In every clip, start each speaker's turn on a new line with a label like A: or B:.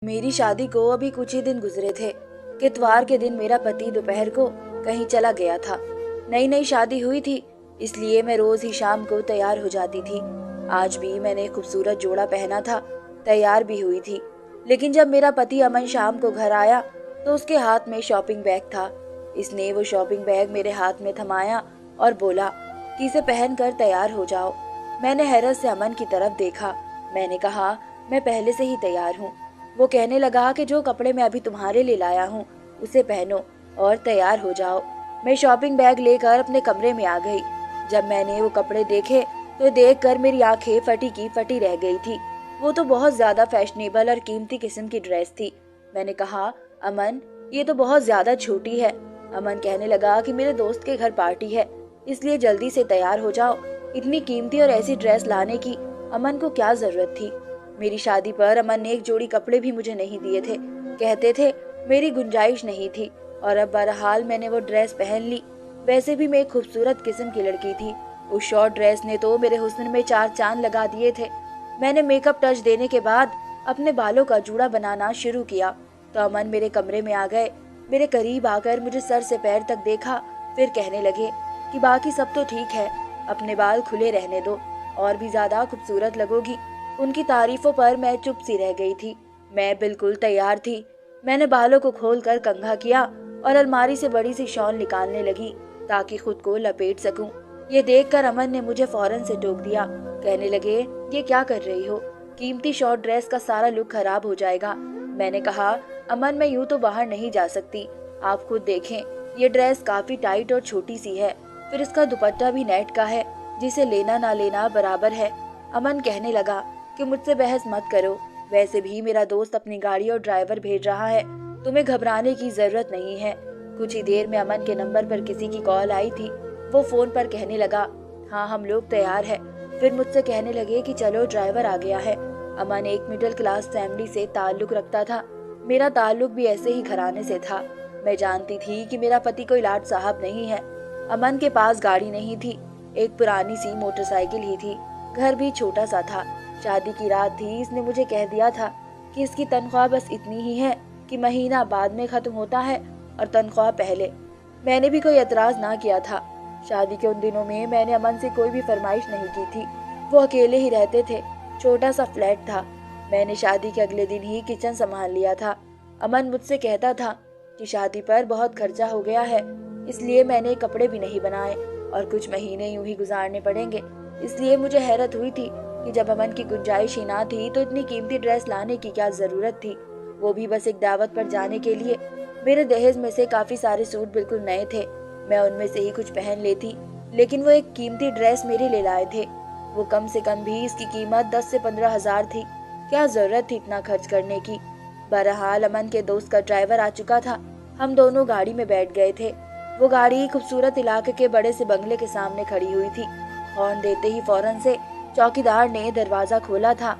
A: मेरी शादी को अभी कुछ ही दिन गुजरे थे कि इतवार के दिन मेरा पति दोपहर को कहीं चला गया था। नई नई शादी हुई थी, इसलिए मैं रोज ही शाम को तैयार हो जाती थी। आज भी मैंने खूबसूरत जोड़ा पहना था, तैयार भी हुई थी। लेकिन जब मेरा पति अमन शाम को घर आया तो उसके हाथ में शॉपिंग बैग था। इसने वो शॉपिंग बैग मेरे हाथ में थमाया और बोला कि इसे पहनकर तैयार हो जाओ। मैंने हैरत से अमन की तरफ देखा। मैंने कहा, मैं पहले से ही तैयार हूँ। वो कहने लगा कि जो कपड़े मैं अभी तुम्हारे लिए लाया हूँ उसे पहनो और तैयार हो जाओ। मैं शॉपिंग बैग लेकर अपने कमरे में आ गई। जब मैंने वो कपड़े देखे तो देखकर मेरी आंखें फटी की फटी रह गई थी। वो तो बहुत ज्यादा फैशनेबल और कीमती किस्म की ड्रेस थी। मैंने कहा, अमन ये तो बहुत ज्यादा छोटी है। अमन कहने लगा कि मेरे दोस्त के घर पार्टी है, इसलिए जल्दी से तैयार हो जाओ। इतनी कीमती और ऐसी ड्रेस लाने की अमन को क्या जरूरत थी। मेरी शादी पर अमन ने एक जोड़ी कपड़े भी मुझे नहीं दिए थे। कहते थे मेरी गुंजाइश नहीं थी, और अब बहरहाल मैंने वो ड्रेस पहन ली। वैसे भी मैं एक खूबसूरत किस्म की लड़की थी। उस शॉर्ट ड्रेस ने तो मेरे हुस्न में 4 चांद लगा दिए थे। मैंने मेकअप टच देने के बाद अपने बालों का जूड़ा बनाना शुरू किया तो अमन मेरे कमरे में आ गए। मेरे करीब आकर मुझे सर से पैर तक देखा, फिर कहने लगे कि बाकी सब तो ठीक है, अपने बाल खुले रहने दो, और भी ज्यादा खूबसूरत लगोगी। उनकी तारीफों पर मैं चुप सी रह गई थी। मैं बिल्कुल तैयार थी। मैंने बालों को खोलकर कंघा किया और अलमारी से बड़ी सी शॉल निकालने लगी ताकि खुद को लपेट सकूं। ये देखकर अमन ने मुझे फौरन से टोक दिया। कहने लगे, ये क्या कर रही हो, कीमती शॉर्ट ड्रेस का सारा लुक खराब हो जाएगा। मैंने कहा, अमन मैं यूं तो बाहर नहीं जा सकती, आप खुद देखें, ये ड्रेस काफी टाइट और छोटी सी है, फिर इसका दुपट्टा भी नेट का है, जिसे लेना ना लेना बराबर है। अमन कहने लगा कि मुझसे बहस मत करो, वैसे भी मेरा दोस्त अपनी गाड़ी और ड्राइवर भेज रहा है, तुम्हें घबराने की जरूरत नहीं है। कुछ ही देर में अमन के नंबर पर किसी की कॉल आई थी। वो फोन पर कहने लगा, हाँ हम लोग तैयार है। फिर मुझसे कहने लगे कि चलो ड्राइवर आ गया है। अमन एक मिडिल क्लास फैमिली से ताल्लुक रखता था। मेरा ताल्लुक भी ऐसे ही घराने से था। मैं जानती थी कि मेरा पति कोई लाट साहब नहीं है। अमन के पास गाड़ी नहीं थी, एक पुरानी सी मोटरसाइकिल ही थी। घर भी छोटा सा था। शादी की रात थी। इसने मुझे कह दिया था कि इसकी तनख्वाह बस इतनी ही है कि महीना बाद में खत्म होता है और तनख्वाह पहले। मैंने भी कोई एतराज ना किया था। शादी के उन दिनों में मैंने अमन से कोई भी फरमाइश नहीं की थी। वो अकेले ही रहते थे, छोटा सा फ्लैट था। मैंने शादी के अगले दिन ही किचन संभाल लिया था। अमन मुझसे कहता था कि शादी पर बहुत खर्चा हो गया है, इसलिए मैंने कपड़े भी नहीं बनाए और कुछ महीने यूं ही गुजारने पड़ेंगे। इसलिए मुझे हैरत हुई थी कि जब अमन की गुंजाइश ही ना थी तो इतनी कीमती ड्रेस लाने की क्या जरूरत थी, वो भी बस एक दावत पर जाने के लिए। मेरे दहेज में से काफी सारे सूट बिल्कुल नए थे, मैं उनमें से ही कुछ पहन लेती, लेकिन वो एक कीमती ड्रेस मेरे लिए लाए थे। वो कम से कम भी इसकी कीमत 10 से 15 हजार थी। क्या जरूरत थी इतना खर्च करने की। बहरहाल अमन के दोस्त का ड्राइवर आ चुका था। हम दोनों गाड़ी में बैठ गए थे। वो गाड़ी खूबसूरत इलाके के बड़े से बंगले के सामने खड़ी हुई थी। हॉर्न देते ही फौरन से चौकीदार ने दरवाजा खोला था।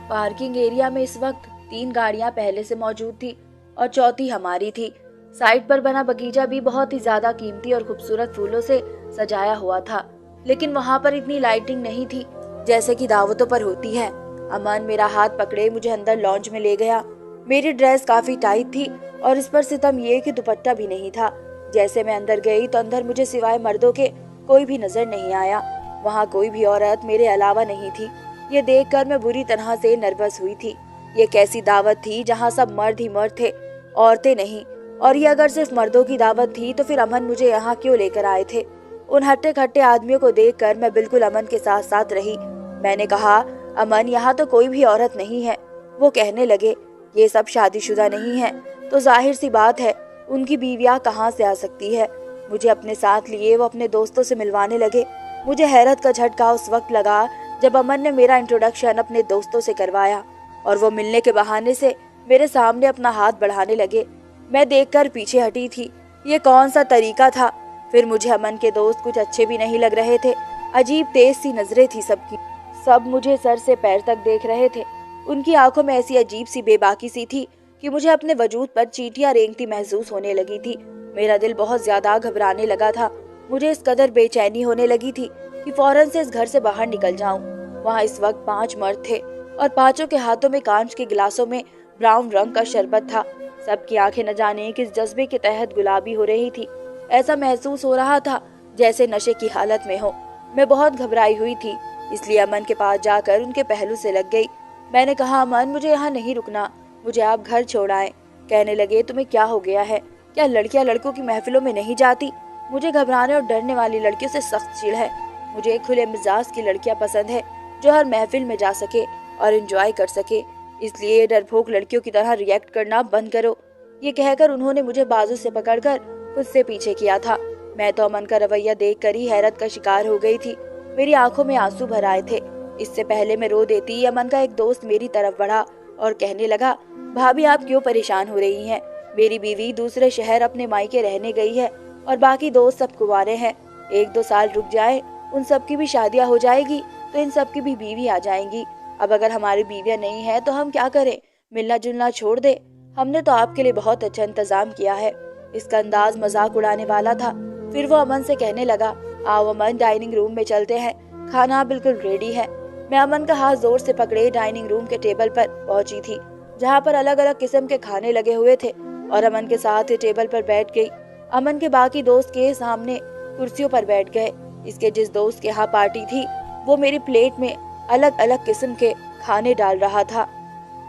A: पार्किंग एरिया में इस वक्त 3 गाड़ियां पहले से मौजूद थी और चौथी हमारी थी। साइड पर बना बगीचा भी बहुत ही ज्यादा कीमती और खूबसूरत फूलों से सजाया हुआ था, लेकिन वहां पर इतनी लाइटिंग नहीं थी जैसे कि दावतों पर होती है। अमन मेरा हाथ पकड़े मुझे अंदर लॉन्ज में ले गया। मेरी ड्रेस काफी टाइट थी और इस पर सितम ये कि दुपट्टा भी नहीं था। जैसे मैं अंदर गई तो अंदर मुझे सिवाय मर्दों के कोई भी नजर नहीं आया। वहाँ कोई भी औरत मेरे अलावा नहीं थी। ये देखकर मैं बुरी तरह से नर्वस हुई थी। ये कैसी दावत थी जहाँ सब मर्द ही मर्द थे, औरतें नहीं। और ये अगर सिर्फ मर्दों की दावत थी तो फिर अमन मुझे यहाँ क्यों लेकर आए थे। उन हट्टे खट्टे आदमियों को देखकर मैं बिल्कुल अमन के साथ साथ रही। मैंने कहा, अमन यहाँ तो कोई भी औरत नहीं है। वो कहने लगे, ये सब शादीशुदा नहीं है तो जाहिर सी बात है उनकी बीवियां कहाँ से आ सकती है। मुझे अपने साथ लिए वो अपने दोस्तों से मिलवाने लगे। मुझे हैरत का झटका उस वक्त लगा जब अमन ने मेरा इंट्रोडक्शन अपने दोस्तों से करवाया और वो मिलने के बहाने से मेरे सामने अपना हाथ बढ़ाने लगे। मैं देखकर पीछे हटी थी। ये कौन सा तरीका था। फिर मुझे अमन के दोस्त कुछ अच्छे भी नहीं लग रहे थे। अजीब तेज सी नजरें थी सबकी। सब मुझे सर से पैर तक देख रहे थे। उनकी आंखों में ऐसी अजीब सी बेबाकी सी थी कि मुझे अपने वजूद पर चींटियां रेंगती महसूस होने लगी थी। मेरा दिल बहुत ज्यादा घबराने लगा था। मुझे इस कदर बेचैनी होने लगी थी कि फौरन से इस घर से बाहर निकल जाऊं। वहाँ इस वक्त 5 मर्द थे और 5 के हाथों में कांच के गिलासों में ब्राउन रंग का शरबत था। सबकी आंखें न जाने किस जज्बे के तहत गुलाबी हो रही थी। ऐसा महसूस हो रहा था जैसे नशे की हालत में हो। मैं बहुत घबराई हुई थी, इसलिए अमन के पास जाकर उनके पहलू से लग गई। मैंने कहा, अमन, मुझे यहाँ नहीं रुकना, मुझे आप घर छोड़ आए। कहने लगे, तुम्हें क्या हो गया है? क्या लड़कियां लड़कों की महफिलों में नहीं जाती? मुझे घबराने और डरने वाली लड़कियों से सख्त चिढ़ है। मुझे खुले मिजाज की लड़कियां पसंद है जो हर महफिल में जा सके और एंजॉय कर सके। इसलिए डरपोक लड़कियों की तरह रिएक्ट करना बंद करो। ये कहकर उन्होंने मुझे बाजू से पकड़कर खुद से पीछे किया था। मैं तो अमन का रवैया देखकर ही हैरत का शिकार हो गई थी। मेरी आंखों में आंसू भर आए थे। इससे पहले मैं रो देती, अमन का एक दोस्त मेरी तरफ बढ़ा और कहने लगा, भाभी, आप क्यों परेशान हो रही हैं? मेरी बीवी दूसरे शहर अपने मायके रहने गई है और बाकी दोस्त सब कुंवारे हैं। 1-2 साल रुक जाए, उन सब की भी शादियां हो जाएगी तो इन सब की भी बीवी आ जाएंगी। अब अगर हमारी बीवियां नहीं है तो हम क्या करें? मिलना जुलना छोड़ दे। हमने तो आपके लिए बहुत अच्छा इंतजाम किया है। इसका अंदाज मजाक उड़ाने वाला था। फिर वो अमन से कहने लगा, आओ अमन, डाइनिंग रूम में चलते हैं, खाना बिल्कुल रेडी है। मैं अमन का हाथ जोर से पकड़े डाइनिंग रूम के टेबल पर पहुंची थी, जहाँ पर अलग अलग किस्म के खाने लगे हुए थे, और अमन के साथ ही टेबल पर बैठ गई। अमन के बाकी दोस्त के सामने कुर्सियों पर बैठ गए। इसके जिस दोस्त के यहाँ पार्टी थी वो मेरी प्लेट में अलग अलग किस्म के खाने डाल रहा था।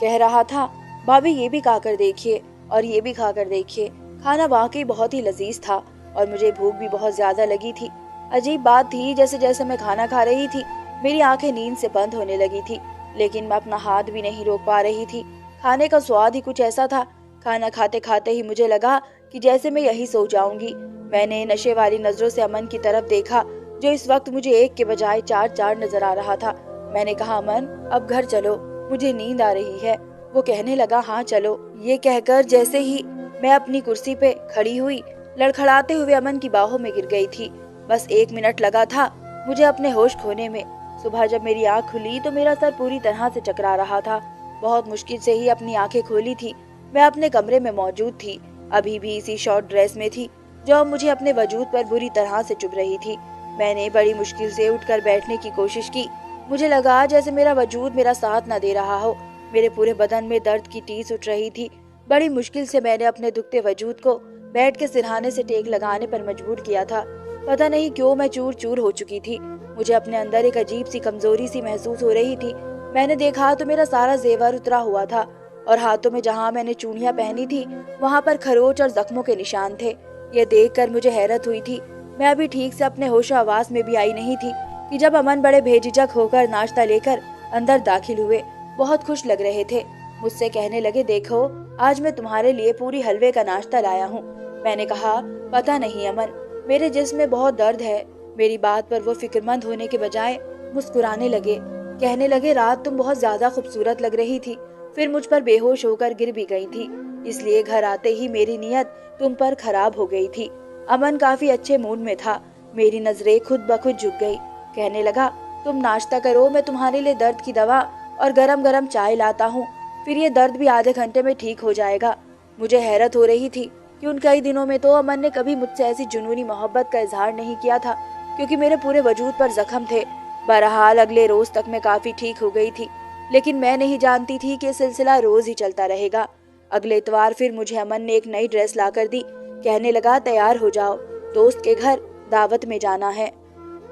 A: कह रहा था, भाभी, ये भी खाकर देखिए और ये भी खाकर देखिए। खाना वाकई बहुत ही लजीज था और मुझे भूख भी बहुत ज्यादा लगी थी। अजीब बात थी, जैसे जैसे मैं खाना खा रही थी मेरी आंखें नींद से बंद होने लगी थी, लेकिन मैं अपना हाथ भी नहीं रोक पा रही थी। खाने का स्वाद ही कुछ ऐसा था। खाना खाते खाते ही मुझे लगा कि जैसे मैं यही सो जाऊंगी। मैंने नशे वाली नजरों से अमन की तरफ देखा, जो इस वक्त मुझे एक के बजाय 4 नजर आ रहा था। मैंने कहा, अमन, अब घर चलो, मुझे नींद आ रही है। वो कहने लगा, हाँ चलो। ये कहकर जैसे ही मैं अपनी कुर्सी पे खड़ी हुई, लड़खड़ाते हुए अमन की बाहों में गिर गई थी। बस 1 मिनट लगा था मुझे अपने होश खोने में। सुबह जब मेरी आंख खुली तो मेरा सर पूरी तरह से चकरा रहा था। बहुत मुश्किल से ही अपनी आंखें खोली थी। मैं अपने कमरे में मौजूद थी, अभी भी इसी शॉर्ट ड्रेस में थी जो अब मुझे अपने वजूद पर बुरी तरह से चुभ रही थी। मैंने बड़ी मुश्किल से उठकर बैठने की कोशिश की। मुझे लगा जैसे मेरा वजूद मेरा साथ न दे रहा हो। मेरे पूरे बदन में दर्द की टीस उठ रही थी। बड़ी मुश्किल से मैंने अपने दुखते वजूद को बेड के सिरहाने से टेक लगाने पर मजबूर किया था। पता नहीं क्यों मैं चूर चूर हो चुकी थी। मुझे अपने अंदर एक अजीब सी कमजोरी सी महसूस हो रही थी। मैंने देखा तो मेरा सारा जेवर उतरा हुआ था और हाथों में जहाँ मैंने चूड़ियां पहनी थी वहाँ पर खरोच और जख्मों के निशान थे। ये देखकर मुझे हैरत हुई थी। मैं अभी ठीक से अपने होशो आवाज में भी आई नहीं थी कि जब अमन बड़े बेझिझक होकर नाश्ता लेकर अंदर दाखिल हुए। बहुत खुश लग रहे थे। मुझसे कहने लगे, देखो, आज मैं तुम्हारे लिए पूरी हलवे का नाश्ता लाया हूँ। मैंने कहा, पता नहीं अमन, मेरे जिस्म में बहुत दर्द है। मेरी बात पर वो फिक्रमंद होने के बजाय मुस्कुराने लगे। कहने लगे, रात तुम बहुत ज्यादा खूबसूरत लग रही थी, फिर मुझ पर बेहोश होकर गिर भी गई थी, इसलिए घर आते ही मेरी नीयत तुम पर खराब हो गई थी। अमन काफी अच्छे मूड में था। मेरी नजरें खुद ब खुद झुक गई। कहने लगा, तुम नाश्ता करो, मैं तुम्हारे लिए दर्द की दवा और गरम गरम चाय लाता हूँ, फिर ये दर्द भी आधे घंटे में ठीक हो जाएगा। मुझे हैरत हो रही थी कि उन कई दिनों में तो अमन ने कभी मुझसे ऐसी जुनूनी मोहब्बत का इजहार नहीं किया था, क्योंकि मेरे पूरे वजूद पर जख्म थे। बहरहाल अगले रोज तक मैं काफी ठीक हो गई थी, लेकिन मैं नहीं जानती थी कि सिलसिला रोज ही चलता रहेगा। अगले इतवार फिर मुझे अमन ने एक नई ड्रेस लाकर दी। कहने लगा, तैयार हो जाओ, दोस्त के घर दावत में जाना है।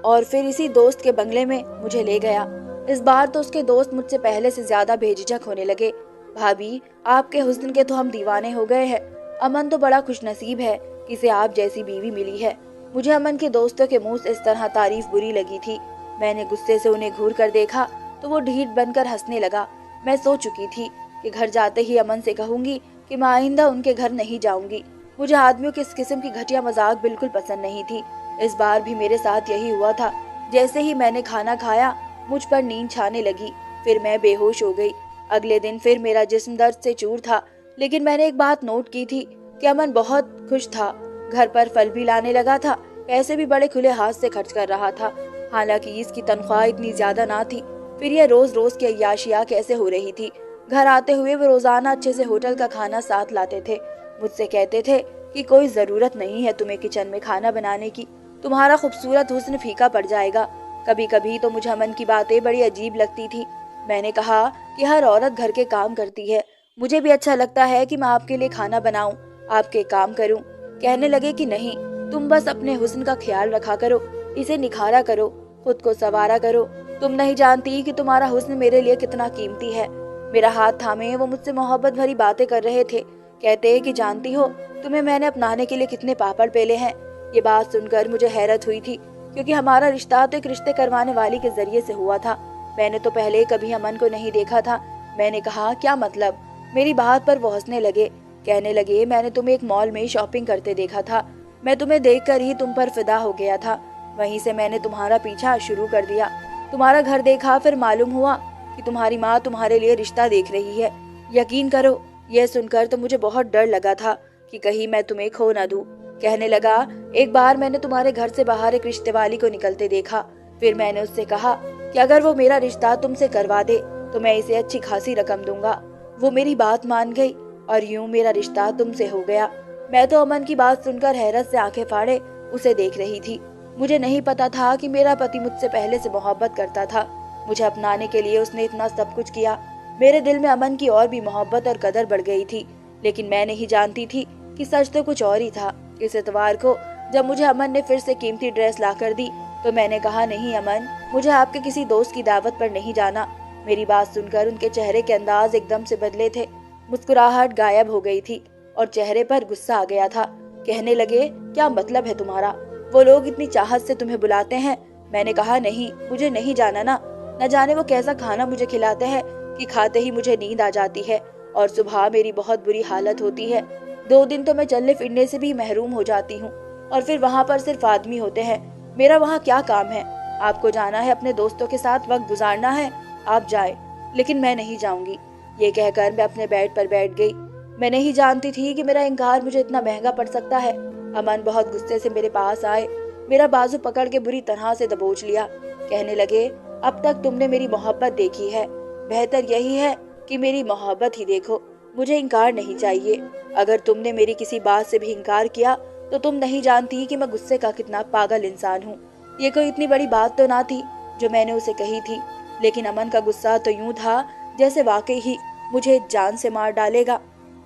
A: और फिर इसी दोस्त के बंगले में मुझे ले गया। इस बार तो उसके दोस्त मुझसे पहले से ज्यादा बेझिझक होने लगे। भाभी, आपके हुस्न के तो हम दीवाने हो गए हैं। अमन तो बड़ा खुशनसीब है कि इसे आप जैसी बीवी मिली है। मुझे अमन के दोस्तों के मुंह से इस तरह तारीफ बुरी लगी थी। मैंने गुस्से से उन्हें घूर कर देखा तो वो ढीठ बनकर हंसने लगा। मैं सो चुकी थी कि घर जाते ही अमन से कहूंगी कि मैं आइंदा उनके घर नहीं जाऊंगी। मुझे आदमियों की इस किस्म की घटिया मजाक बिल्कुल पसंद नहीं थी। इस बार भी मेरे साथ यही हुआ था। जैसे ही मैंने खाना खाया मुझ पर नींद छाने लगी, फिर मैं बेहोश हो गई। अगले दिन फिर मेरा जिस्म दर्द से चूर था, लेकिन मैंने एक बात नोट की थी कि अमन बहुत खुश था। घर पर फल भी लाने लगा था, पैसे भी बड़े खुले हाथ से खर्च कर रहा था। हालांकि इसकी तनख्वाह इतनी ज्यादा ना थी, फिर यह रोज रोज की अय्याशियां कैसे हो रही थी। घर आते हुए वो रोजाना अच्छे से होटल का खाना साथ लाते थे। मुझसे कहते थे कि कोई जरूरत नहीं है तुम्हें किचन में खाना बनाने की, तुम्हारा खूबसूरत हुस्न फीका पड़ जाएगा। कभी कभी तो मुझे अमन की बातें बड़ी अजीब लगती थी। मैंने कहा कि हर औरत घर के काम करती है मुझे भी अच्छा लगता है कि मैं आपके लिए खाना बनाऊं, आपके काम करूं। कहने लगे कि नहीं, तुम बस अपने हुस्न का ख्याल रखा करो, इसे निखारा करो, खुद को संवारा करो। तुम नहीं जानती कि तुम्हारा हुस्न मेरे लिए कितना कीमती है। मेरा हाथ थामे वो मुझसे मोहब्बत भरी बातें कर रहे थे। कहते कि जानती हो, तुम्हें मैंने अपनाने के लिए कितने पापड़ पेले हैं। ये बात सुनकर मुझे हैरत हुई थी, क्योंकि हमारा रिश्ता तो एक रिश्ते करवाने वाली के जरिए से हुआ था। मैंने तो पहले कभी अमन को नहीं देखा था। मैंने कहा, क्या मतलब? मेरी बात पर वो हंसने लगे। कहने लगे, मैंने तुम्हें एक मॉल में शॉपिंग करते देखा था। मैं तुम्हें देखकर ही तुम पर फिदा हो गया था। वहीं से मैंने तुम्हारा पीछा शुरू कर दिया। तुम्हारा घर देखा, फिर मालूम हुआ कि तुम्हारी माँ तुम्हारे लिए रिश्ता देख रही है। यकीन करो, यह सुनकर तो मुझे बहुत डर लगा था कि कहीं मैं तुम्हें खो न दूं। कहने लगा, एक बार मैंने तुम्हारे घर से बाहर एक रिश्ते वाली को निकलते देखा। फिर मैंने उससे कहा कि अगर वो मेरा रिश्ता तुमसे करवा दे तो मैं इसे अच्छी खासी रकम दूंगा। वो मेरी बात मान गई और यूं मेरा रिश्ता तुमसे हो गया। मैं तो अमन की बात सुनकर हैरत से आंखें फाड़े उसे देख रही थी। मुझे नहीं पता था कि मेरा पति मुझसे पहले से मोहब्बत करता था। मुझे अपनाने के लिए उसने इतना सब कुछ किया। मेरे दिल में अमन की और भी मोहब्बत और कदर बढ़ गई थी। लेकिन मैं नहीं जानती थी कि सच तो कुछ और ही था। इस इतवार को जब मुझे अमन ने फिर से कीमती ड्रेस ला कर दी तो मैंने कहा, नहीं अमन, मुझे आपके किसी दोस्त की दावत पर नहीं जाना। मेरी बात सुनकर उनके चेहरे के अंदाज एकदम से बदले थे। मुस्कुराहट गायब हो गई थी और चेहरे पर गुस्सा आ गया था। कहने लगे, क्या मतलब है तुम्हारा? वो लोग इतनी चाहत से तुम्हें बुलाते हैं। मैंने कहा, नहीं, मुझे नहीं जाना ना। न जाने वो कैसा खाना मुझे खिलाते हैं कि खाते ही मुझे नींद आ जाती है और सुबह मेरी बहुत बुरी हालत होती है। 2 दिन तो मैं चलने फिरने से भी महरूम हो जाती हूँ और फिर वहाँ पर सिर्फ आदमी होते हैं। मेरा वहाँ क्या काम है? आपको जाना है, अपने दोस्तों के साथ वक्त गुजारना है, आप जाए, लेकिन मैं नहीं जाऊंगी। ये कहकर मैं अपने बेड पर बैठ गई। मैं नहीं जानती थी कि मेरा इनकार मुझे इतना महंगा पड़ सकता है। अमन बहुत गुस्से से मेरे पास आए, मेरा बाजू पकड़ के बुरी तरह से दबोच लिया। कहने लगे, अब तक तुमने मेरी मोहब्बत देखी है, बेहतर यही है कि मेरी मोहब्बत ही देखो। मुझे इनकार नहीं चाहिए। अगर तुमने मेरी किसी बात से भी इनकार किया तो तुम नहीं जानती कि मैं गुस्से का कितना पागल इंसान हूँ। ये कोई इतनी बड़ी बात तो ना थी जो मैंने उसे कही थी, लेकिन अमन का गुस्सा तो यूं था जैसे वाकई ही मुझे जान से मार डालेगा।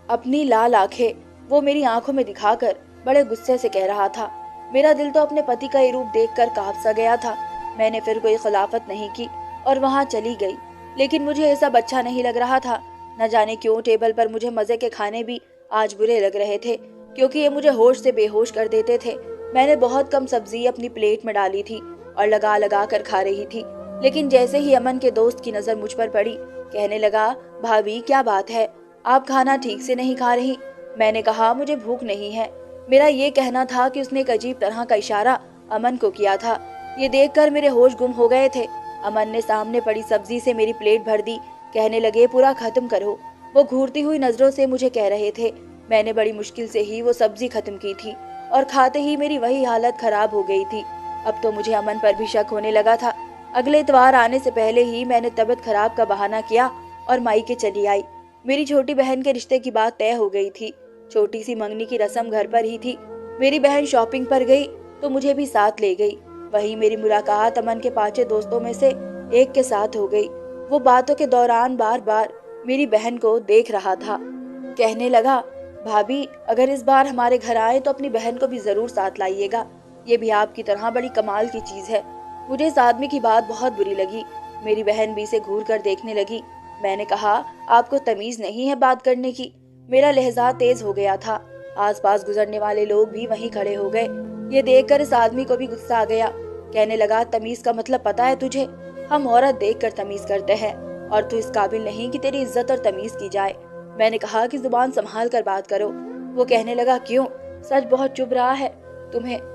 A: अपनी लाल आंखें वो मेरी आंखों में दिखाकर बड़े गुस्से से कह रहा था। मेरा दिल तो अपने पति का ये रूप देखकर कांप सा गया था। मैंने फिर कोई खिलाफत नहीं की और वहां चली गई। लेकिन मुझे ये सब अच्छा नहीं लग रहा था। न जाने क्यों टेबल पर मुझे मजे के खाने भी आज बुरे लग रहे थे, क्योंकि ये मुझे होश से बेहोश कर देते थे। मैंने बहुत कम सब्जी अपनी प्लेट में डाली थी और लगा लगा कर खा रही थी। लेकिन जैसे ही अमन के दोस्त की नजर मुझ पर पड़ी, कहने लगा, भाभी क्या बात है, आप खाना ठीक से नहीं खा रही? मैंने कहा, मुझे भूख नहीं है। मेरा ये कहना था कि उसने एक अजीब तरह का इशारा अमन को किया था। ये देखकर मेरे होश गुम हो गए थे। अमन ने सामने पड़ी सब्जी से मेरी प्लेट भर दी। कहने लगे, पूरा खत्म करो। वो घूरती हुई नजरों से मुझे कह रहे थे। मैंने बड़ी मुश्किल से ही वो सब्जी खत्म की थी और खाते ही मेरी वही हालत खराब हो गई थी। अब तो मुझे अमन पर भी शक होने लगा था। अगले इतवार आने से पहले ही मैंने तबीयत खराब का बहाना किया और मायके चली आई। मेरी छोटी बहन के रिश्ते की बात तय हो गई थी। छोटी सी मंगनी की रस्म घर पर ही थी। मेरी बहन शॉपिंग पर गई तो मुझे भी साथ ले गई। वहीं मेरी मुलाकात अमन के 5 दोस्तों में से एक के साथ हो गई। वो बातों के दौरान बार बार मेरी बहन को देख रहा था। कहने लगा, भाभी अगर इस बार हमारे घर आए तो अपनी बहन को भी जरूर साथ लाइएगा। ये भी आपकी तरह बड़ी कमाल की चीज है। मुझे इस आदमी की बात बहुत बुरी लगी। मेरी बहन भी इसे घूर कर देखने लगी। मैंने कहा, आपको तमीज नहीं है बात करने की? मेरा लहजा तेज हो गया था। आसपास गुजरने वाले लोग भी वहीं खड़े हो गए। ये देखकर इस आदमी को भी गुस्सा आ गया। कहने लगा, तमीज का मतलब पता है तुझे? हम औरत देखकर तमीज करते हैं और तू इस काबिल नहीं कि तेरी इज्जत और तमीज की जाए। मैंने कहा कि जुबान संभाल कर बात करो। वो कहने लगा, क्यों? सच बहुत चुभ रहा है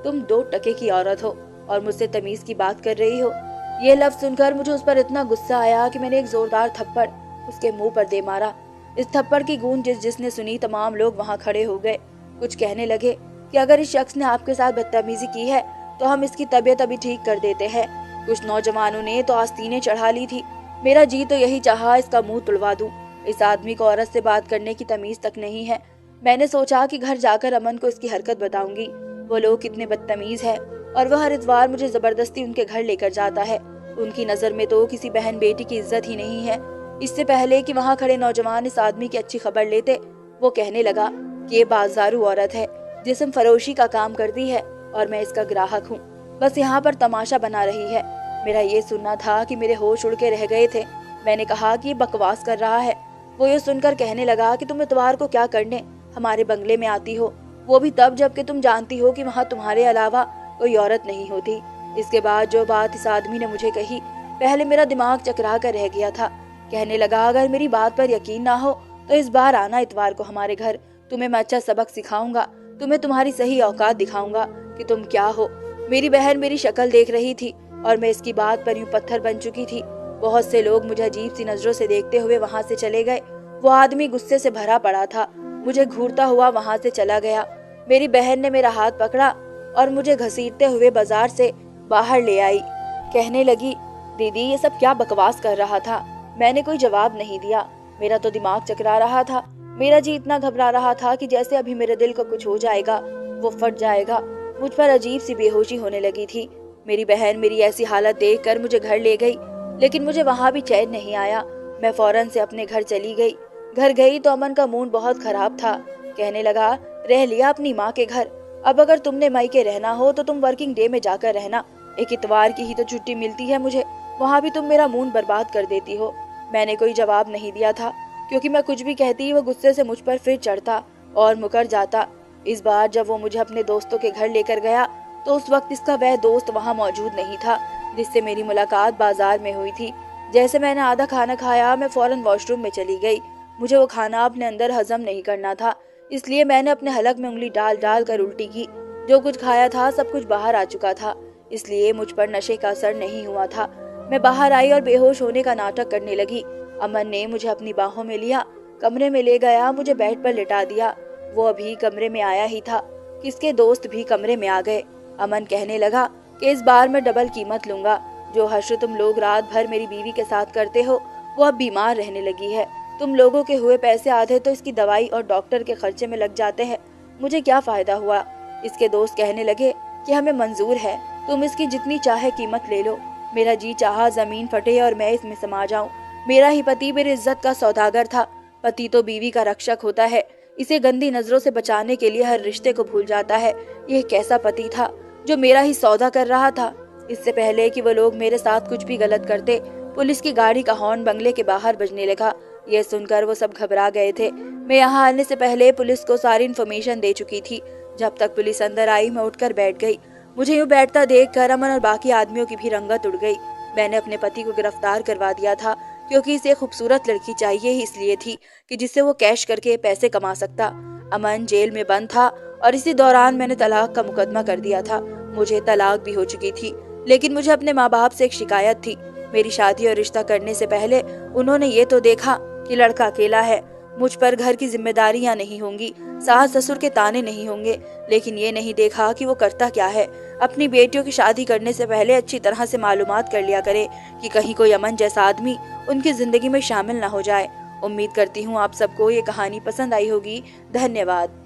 A: तुम 2 टके की औरत हो और मुझसे तमीज की बात कर रही हो। ये लफ्ज सुनकर मुझे उस पर इतना गुस्सा आया कि मैंने एक जोरदार थप्पड़ उसके मुंह पर दे मारा। इस थप्पड़ की गूंज जिसने सुनी, तमाम लोग वहां खड़े हो गए। कुछ कहने लगे कि अगर इस शख्स ने आपके साथ बदतमीजी की है तो हम इसकी तबीयत अभी ठीक कर देते हैं। कुछ नौजवानों ने तो आस्तीनें चढ़ा ली थी। मेरा जी तो यही चाहा इसका मुंह तुड़वा दूं। इस आदमी को औरत से बात करने की तमीज तक नहीं है। मैंने सोचा कि घर जाकर अमन को इसकी हरकत बताऊंगी। वो लोग कितने बदतमीज हैं और वह हर इतवार मुझे जबरदस्ती उनके घर लेकर जाता है। उनकी नजर में तो किसी बहन बेटी की इज्जत ही नहीं है। اس سے پہلے کہ وہاں کھڑے نوجوان اس آدمی کی اچھی خبر لیتے، وہ کہنے لگا کہ یہ بازارو عورت ہے، جسم فروشی کا کام کرتی ہے اور میں اس کا گراہک ہوں، بس یہاں پر تماشا بنا رہی ہے۔ میرا یہ سننا تھا کہ میرے ہوش اڑ کے رہ گئے تھے۔ میں نے کہا کہ یہ بکواس کر رہا ہے۔ وہ یہ سن کر کہنے لگا کہ تم اتوار کو کیا کرنے ہمارے بنگلے میں آتی ہو، وہ بھی تب جب کہ تم جانتی ہو کہ وہاں تمہارے علاوہ کوئی عورت نہیں ہوتی۔ اس کے بعد جو بات اس آدمی نے مجھے کہی، پہلے میرا دماغ چکرا کر رہ گیا تھا۔ کہنے لگا اگر میری بات پر یقین نہ ہو تو اس بار آنا اتوار کو ہمارے گھر، تمہیں میں اچھا سبق سکھاؤں گا، تمہیں تمہاری صحیح اوقات دکھاؤں گا کہ تم کیا ہو۔ میری بہن میری شکل دیکھ رہی تھی اور میں اس کی بات پر یوں پتھر بن چکی تھی۔ بہت سے لوگ مجھے عجیب سی نظروں سے دیکھتے ہوئے وہاں سے چلے گئے۔ وہ آدمی غصے سے بھرا پڑا تھا، مجھے گھورتا ہوا وہاں سے چلا گیا۔ میری بہن نے میرا ہاتھ پکڑا اور مجھے گھسیٹتے ہوئے بازار سے باہر لے آئی۔ کہنے لگی دیدی یہ سب کیا بکواس کر رہا تھا۔ میں نے کوئی جواب نہیں دیا، میرا تو دماغ چکرا رہا تھا۔ میرا جی اتنا گھبرا رہا تھا کہ جیسے ابھی میرے دل کو کچھ ہو جائے گا، وہ پھٹ جائے گا۔ مجھ پر عجیب سی بے ہوشی ہونے لگی تھی۔ میری بہن میری ایسی حالت دیکھ کر مجھے گھر لے گئی، لیکن مجھے وہاں بھی چین نہیں آیا۔ میں فوراً سے اپنے گھر چلی گئی۔ گھر گئی تو امن کا موڈ بہت خراب تھا۔ کہنے لگا رہ لیا اپنی ماں کے گھر، اب اگر تم نے مائکے رہنا ہو تو تم ورکنگ ڈے میں جا کر رہنا، ایک اتوار کی ہی تو چھٹی ملتی ہے مجھے، وہاں بھی تم میرا موڈ برباد کر دیتی ہو۔ میں نے کوئی جواب نہیں دیا تھا، کیونکہ میں کچھ بھی کہتی وہ غصے سے مجھ پر پھر چڑھتا اور مکر جاتا۔ اس بار جب وہ مجھے اپنے دوستوں کے گھر لے کر گیا تو اس وقت اس کا وہ دوست وہاں موجود نہیں تھا جس سے میری ملاقات بازار میں ہوئی تھی۔ جیسے میں نے آدھا کھانا کھایا میں فوراً واش روم میں چلی گئی۔ مجھے وہ کھانا اپنے اندر ہضم نہیں کرنا تھا، اس لیے میں نے اپنے حلق میں انگلی ڈال ڈال کر الٹی کی۔ جو کچھ کھایا تھا سب کچھ باہر آ چکا تھا، اس لیے مجھ پر نشے کا اثر نہیں ہوا تھا۔ میں باہر آئی اور بے ہوش ہونے کا ناٹک کرنے لگی۔ امن نے مجھے اپنی باہوں میں لیا، کمرے میں لے گیا، مجھے بیڈ پر لٹا دیا۔ وہ ابھی کمرے میں آیا ہی تھا کہ اس کے دوست بھی کمرے میں آ گئے۔ امن کہنے لگا کہ اس بار میں ڈبل قیمت لوں گا۔ جو حشر تم لوگ رات بھر میری بیوی کے ساتھ کرتے ہو وہ اب بیمار رہنے لگی ہے۔ تم لوگوں کے ہوئے پیسے آدھے تو اس کی دوائی اور ڈاکٹر کے خرچے میں لگ جاتے ہیں، مجھے کیا فائدہ ہوا۔ اس کے دوست کہنے لگے کہ ہمیں منظور ہے، تم اس کی جتنی چاہے قیمت لے لو۔ میرا جی چاہا زمین پھٹے اور میں اس میں سما جاؤں۔ میرا ہی پتی میری عزت کا سوداگر تھا۔ پتی تو بیوی کا رکشک ہوتا ہے، اسے گندی نظروں سے بچانے کے لیے ہر رشتے کو بھول جاتا ہے۔ یہ کیسا پتی تھا جو میرا ہی سودا کر رہا تھا۔ اس سے پہلے کہ وہ لوگ میرے ساتھ کچھ بھی غلط کرتے، پولیس کی گاڑی کا ہارن بنگلے کے باہر بجنے لگا۔ یہ سن کر وہ سب گھبرا گئے تھے۔ میں یہاں آنے سے پہلے پولیس کو ساری انفارمیشن دے چکی تھی۔ جب تک پولیس اندر آئی میں اٹھ کر بیٹھ گئی۔ مجھے یوں بیٹھتا دیکھ کر امن اور باقی آدمیوں کی بھی رنگت اڑ گئی۔ میں نے اپنے پتی کو گرفتار کروا دیا تھا، کیونکہ اسے خوبصورت لڑکی چاہیے ہی اس لیے تھی کہ جس سے وہ کیش کر کے پیسے کما سکتا۔ امن جیل میں بند تھا اور اسی دوران میں نے طلاق کا مقدمہ کر دیا تھا۔ مجھے طلاق بھی ہو چکی تھی، لیکن مجھے اپنے ماں باپ سے ایک شکایت تھی۔ میری شادی اور رشتہ کرنے سے پہلے انہوں نے یہ تو دیکھا کہ لڑکا اکیلا ہے، مجھ پر گھر کی ذمہ داریاں نہیں ہوں گی، ساس سسر کے تانے نہیں ہوں گے، لیکن یہ نہیں دیکھا کہ وہ کرتا کیا ہے۔ اپنی بیٹیوں کی شادی کرنے سے پہلے اچھی طرح سے معلومات کر لیا کرے کہ کہیں کوئی امن جیسا آدمی ان کی زندگی میں شامل نہ ہو جائے۔ امید کرتی ہوں آپ سب کو یہ کہانی پسند آئی ہوگی۔ دھنیہ واد۔